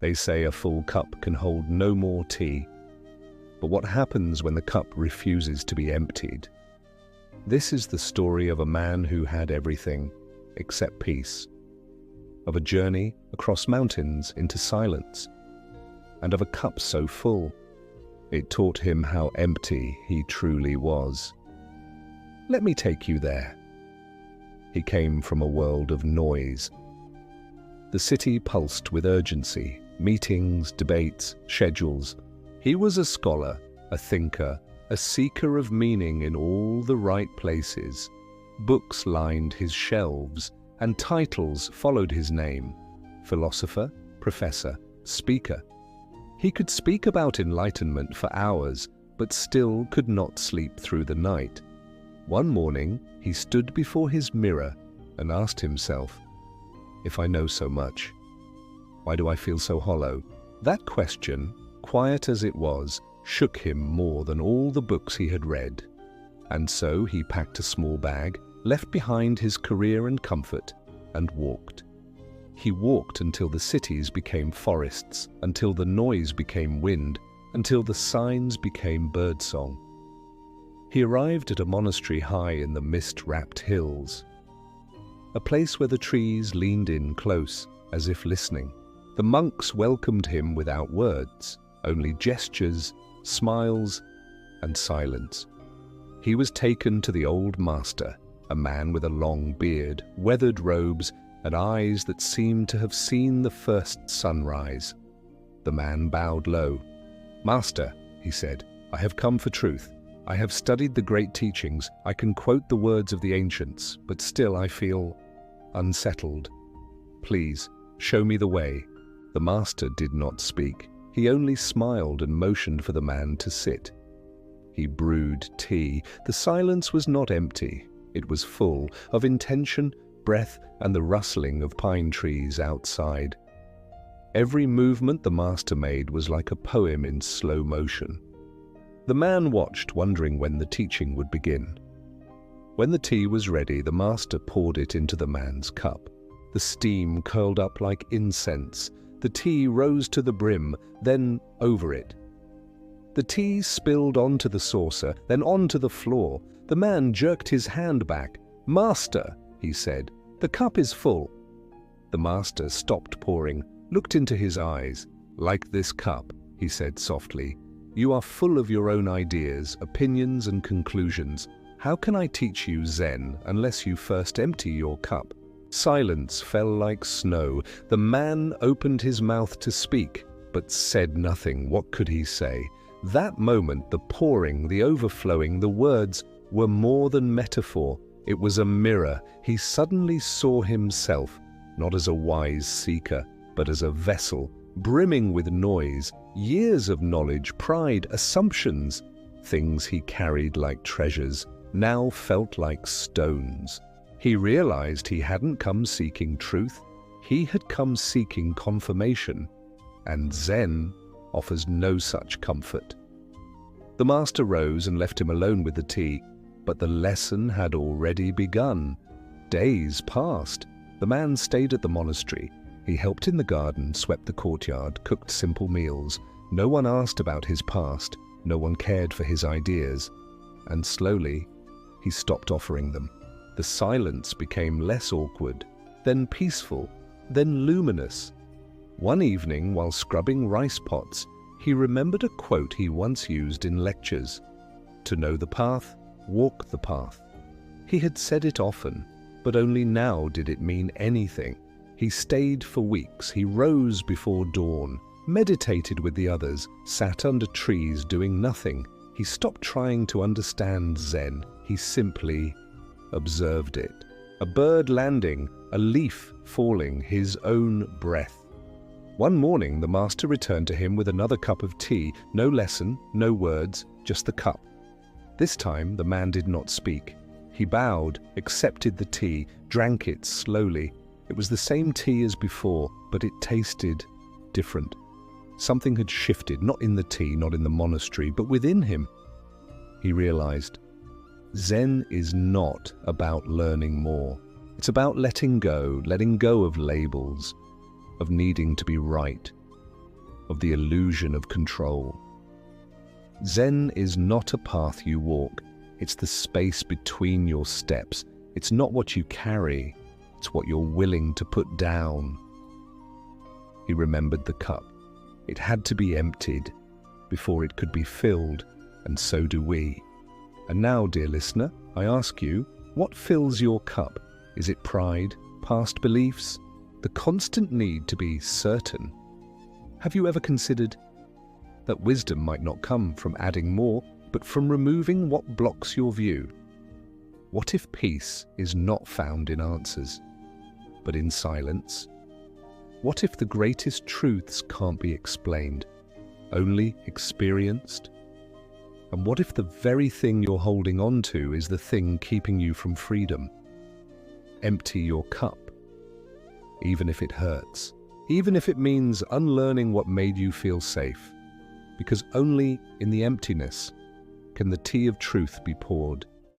They say a full cup can hold no more tea. But what happens when the cup refuses to be emptied? This is the story of a man who had everything except peace, of a journey across mountains into silence, and of a cup so full it taught him how empty he truly was. Let me take you there. He came from a world of noise. The city pulsed with urgency, meetings, debates, schedules. He was a scholar, a thinker, a seeker of meaning in all the right places. Books lined his shelves, and titles followed his name: philosopher, professor, speaker. He could speak about enlightenment for hours, but still could not sleep through the night. One morning, he stood before his mirror and asked himself, "If I know so much, why do I feel so hollow?" That question, quiet as it was, shook him more than all the books he had read. And so he packed a small bag, left behind his career and comfort, and walked. He walked until the cities became forests, until the noise became wind, until the signs became birdsong. He arrived at a monastery high in the mist-wrapped hills, a place where the trees leaned in close, as if listening. The monks welcomed him without words, only gestures, smiles, and silence. He was taken to the old master, a man with a long beard, weathered robes, and eyes that seemed to have seen the first sunrise. The man bowed low. "Master," he said, "I have come for truth. I have studied the great teachings. I can quote the words of the ancients, but still I feel unsettled. Please, show me the way." The master did not speak. He only smiled and motioned for the man to sit. He brewed tea. The silence was not empty. It was full of intention, breath, and the rustling of pine trees outside. Every movement the master made was like a poem in slow motion. The man watched, wondering when the teaching would begin. When the tea was ready, the master poured it into the man's cup. The steam curled up like incense. The tea rose to the brim, then over it. The tea spilled onto the saucer, then onto the floor. The man jerked his hand back. "Master," he said, "the cup is full." The master stopped pouring, looked into his eyes. "Like this cup," he said softly, "you are full of your own ideas, opinions, and conclusions. How can I teach you Zen unless you first empty your cup?" Silence fell like snow. The man opened his mouth to speak, but said nothing. What could he say? That moment, the pouring, the overflowing, the words were more than metaphor. It was a mirror. He suddenly saw himself, not as a wise seeker, but as a vessel, brimming with noise, years of knowledge, pride, assumptions. Things he carried like treasures now felt like stones. He realized he hadn't come seeking truth. He had come seeking confirmation, and Zen offers no such comfort. The master rose and left him alone with the tea, but the lesson had already begun. Days passed. The man stayed at the monastery. He helped in the garden, swept the courtyard, cooked simple meals. No one asked about his past. No one cared for his ideas. And slowly, he stopped offering them. The silence became less awkward, then peaceful, then luminous. One evening, while scrubbing rice pots, he remembered a quote he once used in lectures: "To know the path, walk the path." He had said it often, but only now did it mean anything. He stayed for weeks. He rose before dawn, meditated with the others, sat under trees doing nothing. He stopped trying to understand Zen. He simply observed it. A bird landing, a leaf falling, his own breath. One morning, the master returned to him with another cup of tea. No lesson, no words, just the cup. This time, the man did not speak. He bowed, accepted the tea, drank it slowly. It was the same tea as before, but it tasted different. Something had shifted, not in the tea, not in the monastery, but within him. He realized, Zen is not about learning more. It's about letting go of labels, of needing to be right, of the illusion of control. Zen is not a path you walk, it's the space between your steps. It's not what you carry, it's what you're willing to put down. He remembered the cup. It had to be emptied before it could be filled, and so do we. And now, dear listener, I ask you, what fills your cup? Is it pride, past beliefs, the constant need to be certain? Have you ever considered that wisdom might not come from adding more, but from removing what blocks your view? What if peace is not found in answers, but in silence? What if the greatest truths can't be explained, only experienced? And what if the very thing you're holding on to is the thing keeping you from freedom? Empty your cup, even if it hurts, even if it means unlearning what made you feel safe, because only in the emptiness can the tea of truth be poured.